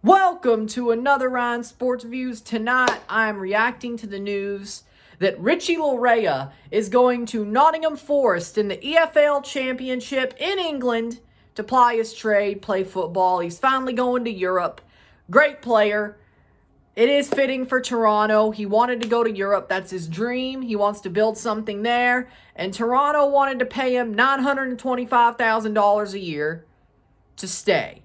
Welcome to another Ryan Sports Views. Tonight, I'm reacting to the news that Richie Laryea is going to Nottingham Forest in the EFL Championship in England to ply his trade, play football. He's finally going to Europe. Great player. It is fitting for Toronto. He wanted to go to Europe. That's his dream. He wants to build something there. And Toronto wanted to pay him $925,000 a year to stay.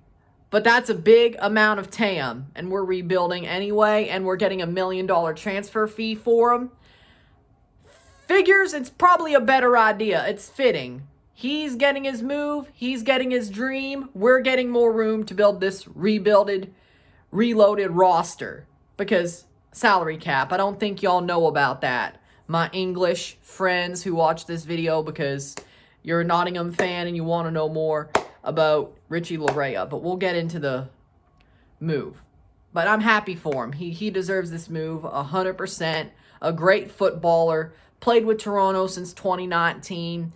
But that's a big amount of TAM, and we're rebuilding anyway, and we're getting $1 million transfer fee for him. Figures it's probably a better idea. It's fitting. He's getting his move. He's getting his dream. We're getting more room to build this reloaded roster. Because salary cap, I don't think y'all know about that. My English friends who watch this video because you're a Nottingham fan and you want to know more about Richie Laryea, but we'll get into the move. But I'm happy for him. He deserves this move 100%. A great footballer. Played with Toronto since 2019.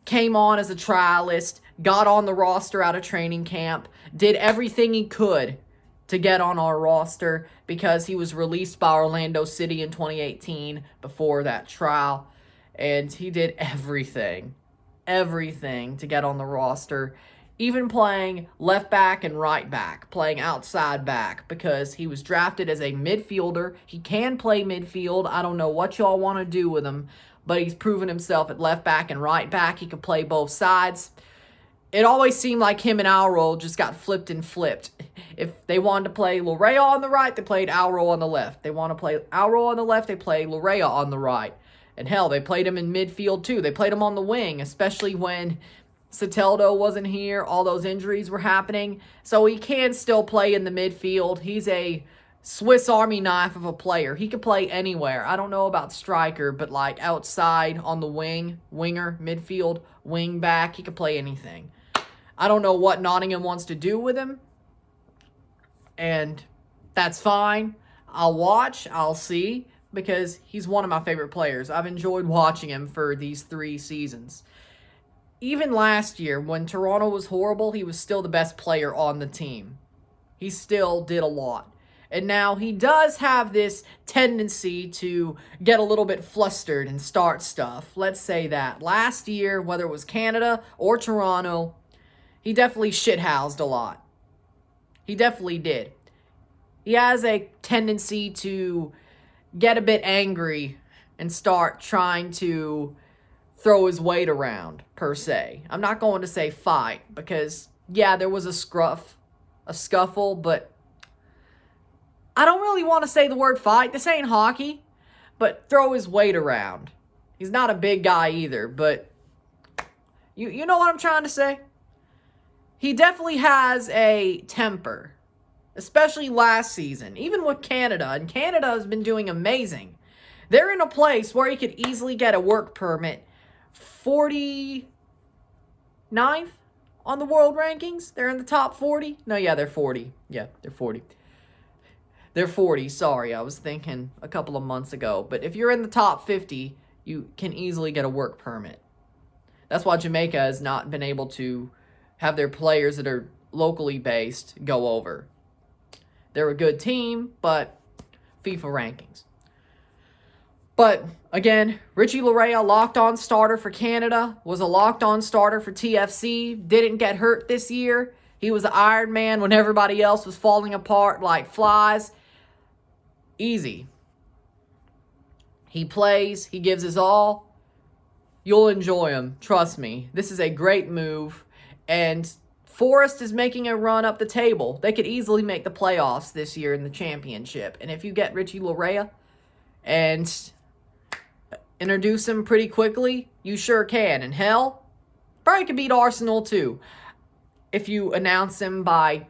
Came on as a trialist. Got on the roster out of training camp. Did everything he could to get on our roster because he was released by Orlando City in 2018 before that trial. And he did everything to get on the roster. Even playing left back and right back, playing outside back, because he was drafted as a midfielder. He can play midfield. I don't know what y'all want to do with him, but he's proven himself at left back and right back. He could play both sides. It always seemed like him and Alro just got flipped and flipped. If they wanted to play Laryea on the right, they played Alro on the left. They want to play Alro on the left, they play Laryea on the right. And hell, they played him in midfield too. They played him on the wing, especially when Soteldo wasn't here. All those injuries were happening. So he can still play in the midfield. He's a Swiss Army knife of a player. He can play anywhere. I don't know about striker, but like outside on the wing, winger, midfield, wing back, he can play anything. I don't know what Nottingham wants to do with him. And that's fine. I'll watch. I'll see. Because he's one of my favorite players. I've enjoyed watching him for these 3 seasons. Even last year, when Toronto was horrible, he was still the best player on the team. He still did a lot. And now he does have this tendency to get a little bit flustered and start stuff. Let's say that. Last year, whether it was Canada or Toronto, he definitely shithoused a lot. He definitely did. He has a tendency to get a bit angry and start trying to throw his weight around, per se. I'm not going to say fight, because, yeah, there was a scuffle, but I don't really want to say the word fight. This ain't hockey, but throw his weight around. He's not a big guy either, but you know what I'm trying to say? He definitely has a temper, especially last season, even with Canada, and Canada has been doing amazing. They're in a place where he could easily get a work permit. 49th on the world rankings. They're in the top 40. No, yeah, they're 40. Yeah, they're 40. They're 40, sorry. I was thinking a couple of months ago. But if you're in the top 50, you can easily get a work permit. That's why Jamaica has not been able to have their players that are locally based go over. They're a good team, but FIFA rankings. But, again, Richie Laryea, locked-on starter for Canada, was a locked-on starter for TFC, didn't get hurt this year. He was the Iron Man when everybody else was falling apart like flies. Easy. He plays, he gives his all. You'll enjoy him, trust me. This is a great move, and Forest is making a run up the table. They could easily make the playoffs this year in the championship. And if you get Richie Laryea and introduce him pretty quickly, you sure can. And hell, probably could beat Arsenal too if you announce him by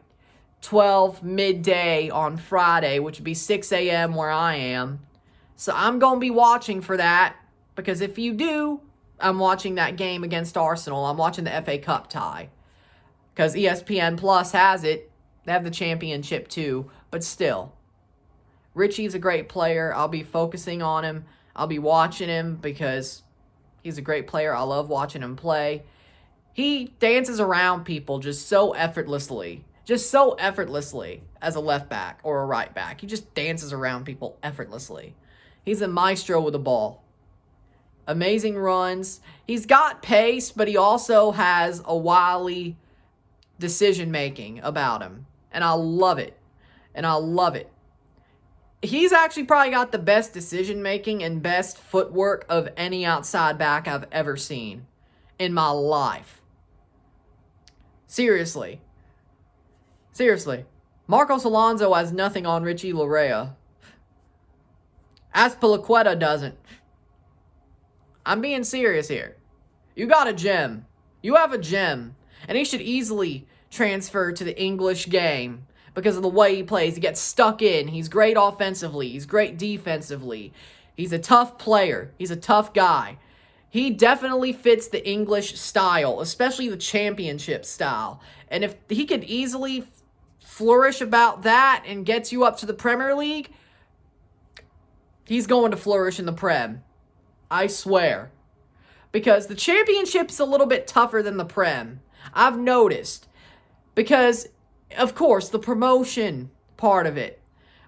12 midday on Friday, which would be 6 a.m. where I am. So I'm going to be watching for that, because if you do, I'm watching that game against Arsenal. I'm watching the FA Cup tie, because ESPN Plus has it. They have the championship too, but still. Richie's a great player. I'll be focusing on him. I'll be watching him because he's a great player. I love watching him play. He dances around people just so effortlessly. just so effortlessly as a left back or a right back. He just dances around people effortlessly. He's a maestro with the ball. Amazing runs. He's got pace, but he also has a wily decision-making about him. And I love it. And I love it. He's actually probably got the best decision-making and best footwork of any outside back I've ever seen in my life. Seriously. Seriously. Marcos Alonso has nothing on Richie Laryea. Azpilicueta doesn't. I'm being serious here. You got a gem. You have a gem. And he should easily transfer to the English game because of the way he plays. He gets stuck in. He's great offensively. He's great defensively. He's a tough player. He's a tough guy. He definitely fits the English style, especially the championship style. And if he could easily flourish about that and gets you up to the Premier League, he's going to flourish in the Prem. I swear. Because the championship's a little bit tougher than the Prem. I've noticed. Because, of course, the promotion part of it.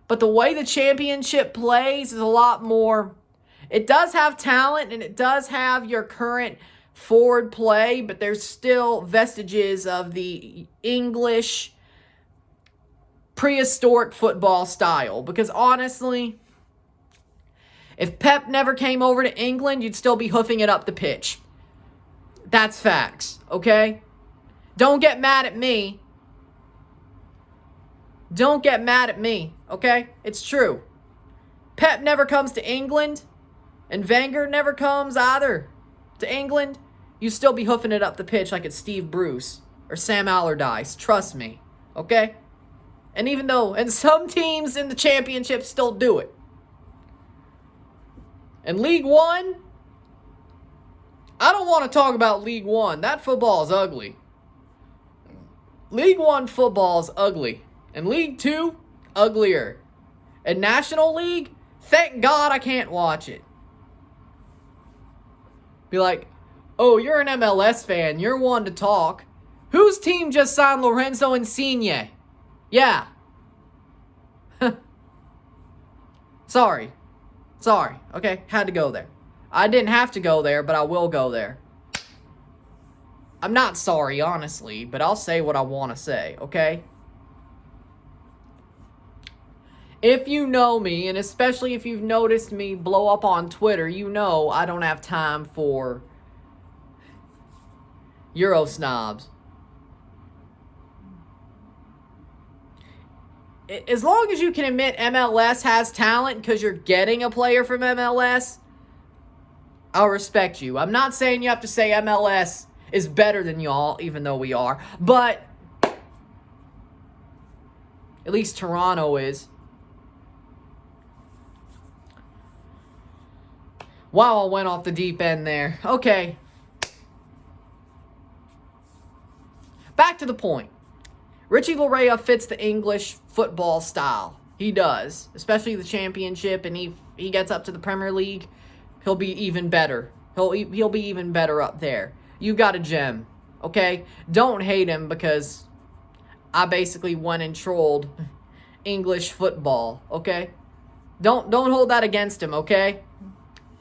But the way the championship plays is a lot more. It does have talent and it does have your current forward play, but there's still vestiges of the English prehistoric football style. Because honestly, if Pep never came over to England, you'd still be hoofing it up the pitch. That's facts, okay? Don't get mad at me. Don't get mad at me, okay? It's true. Pep never comes to England, and Wenger never comes either to England. You still be hoofing it up the pitch like it's Steve Bruce or Sam Allardyce. Trust me, okay? And some teams in the championship still do it. And League One, I don't want to talk about League One. That football is ugly. League One football is ugly. And League Two, uglier. And National League, thank God I can't watch it. Be like, oh, you're an MLS fan. You're one to talk. Whose team just signed Lorenzo Insigne? Yeah. Sorry. Okay? Had to go there. I didn't have to go there, but I will go there. I'm not sorry, honestly, but I'll say what I want to say, okay? If you know me, and especially if you've noticed me blow up on Twitter, you know I don't have time for Euro snobs. As long as you can admit MLS has talent because you're getting a player from MLS, I'll respect you. I'm not saying you have to say MLS is better than y'all, even though we are. But at least Toronto is. Wow, I went off the deep end there. Okay. Back to the point. Richie Laryea fits the English football style. He does. Especially the championship, and he gets up to the Premier League, he'll be even better. He'll be even better up there. You got a gem, okay? Don't hate him because I basically went and trolled English football, okay? Don't hold that against him, okay?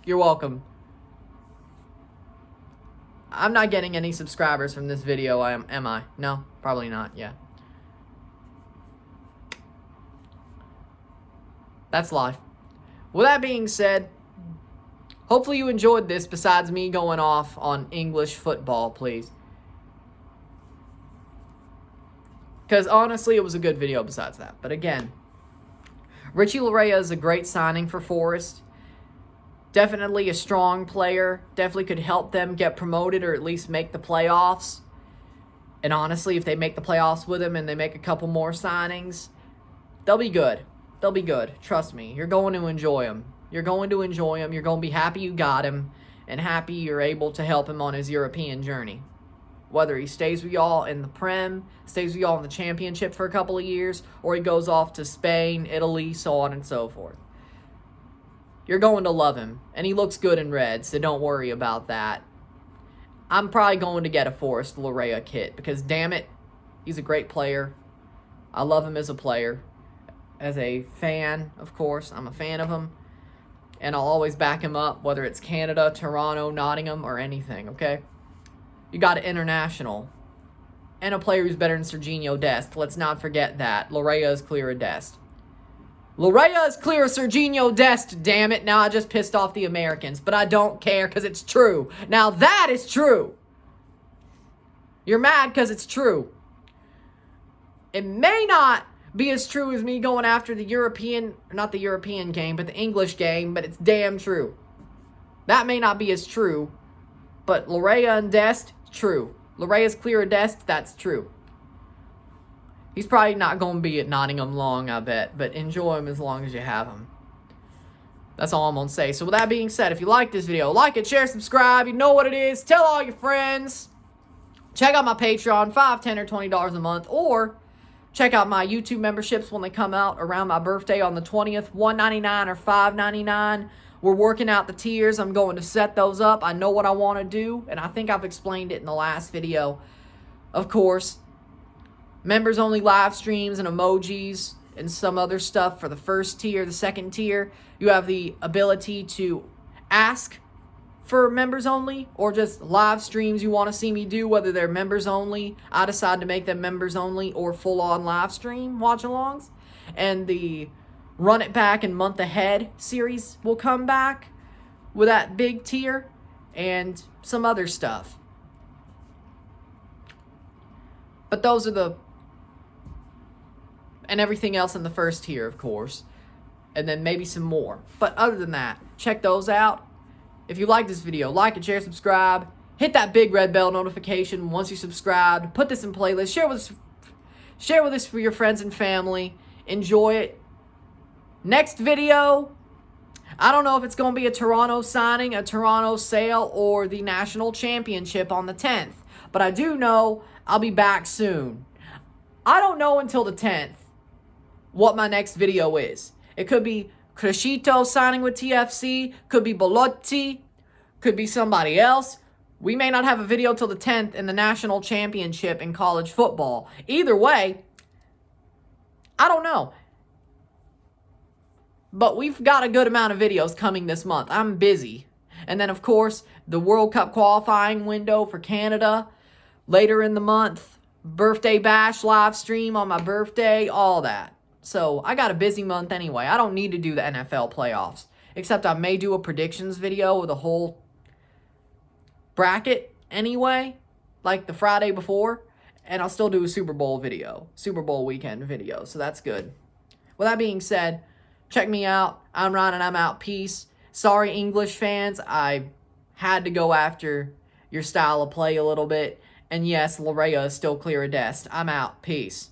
You're welcome. I'm not getting any subscribers from this video, am I? No, probably not, yeah. That's life. With that being said, hopefully you enjoyed this besides me going off on English football, please. Because honestly, it was a good video besides that. But again, Richie Laryea is a great signing for Forest. Definitely a strong player. Definitely could help them get promoted or at least make the playoffs. And honestly, if they make the playoffs with him and they make a couple more signings, they'll be good. They'll be good. Trust me. You're going to enjoy him. You're going to enjoy him. You're going to be happy you got him and happy you're able to help him on his European journey. Whether he stays with y'all in the Prem, stays with y'all in the Championship for a couple of years, or he goes off to Spain, Italy, so on and so forth. You're going to love him. And he looks good in red, so don't worry about that. I'm probably going to get a Forest Laryea kit because, damn it, he's a great player. I love him as a player. As a fan, of course, I'm a fan of him. And I'll always back him up, whether it's Canada, Toronto, Nottingham, or anything, okay? You got an international. And a player who's better than Serginho Dest. Let's not forget that. Laryea is clear of Dest. Laryea is clear of Serginho Dest, damn it. Now I just pissed off the Americans. But I don't care because it's true. Now that is true. You're mad because it's true. It may not be as true as me going after the European, not the European game, but the English game, but it's damn true. That may not be as true, but Laryea and Dest, true. Laryea's clear of Dest, that's true. He's probably not going to be at Nottingham long, I bet, but enjoy him as long as you have him. That's all I'm going to say. So with that being said, if you like this video, like it, share, subscribe. You know what it is. Tell all your friends. Check out my Patreon, $5, $10, or $20 a month, or check out my YouTube memberships when they come out around my birthday on the 20th, $1.99 or $5.99. We're working out the tiers. I'm going to set those up. I know what I want to do, and I think I've explained it in the last video. Of course, members-only live streams and emojis and some other stuff for the first tier. The second tier, you have the ability to ask for members only or just live streams you want to see me do, whether they're members only. I decide to make them members only or full-on live stream watch-alongs. And the Run It Back and Month Ahead series will come back with that big tier and some other stuff. But those are the... and everything else in the first tier, of course. And then maybe some more. But other than that, check those out. If you like this video, like it, share, subscribe. Hit that big red bell notification once you subscribed. Put this in playlist. Share with us for your friends and family. Enjoy it. Next video, I don't know if it's going to be a Toronto signing, a Toronto sale, or the National Championship on the 10th. But I do know I'll be back soon. I don't know until the 10th what my next video is. It could be Crescito signing with TFC, could be Belotti, could be somebody else. We may not have a video till the 10th in the National Championship in college football. Either way, I don't know. But we've got a good amount of videos coming this month. I'm busy. And then, of course, the World Cup qualifying window for Canada later in the month. Birthday bash live stream on my birthday, all that. So, I got a busy month anyway. I don't need to do the NFL playoffs. Except I may do a predictions video with a whole bracket anyway. Like the Friday before. And I'll still do a Super Bowl video. Super Bowl weekend video. So, that's good. With that being said, check me out. I'm Ron and I'm out. Peace. Sorry, English fans. I had to go after your style of play a little bit. And yes, Laryea is still clear of Dest. I'm out. Peace.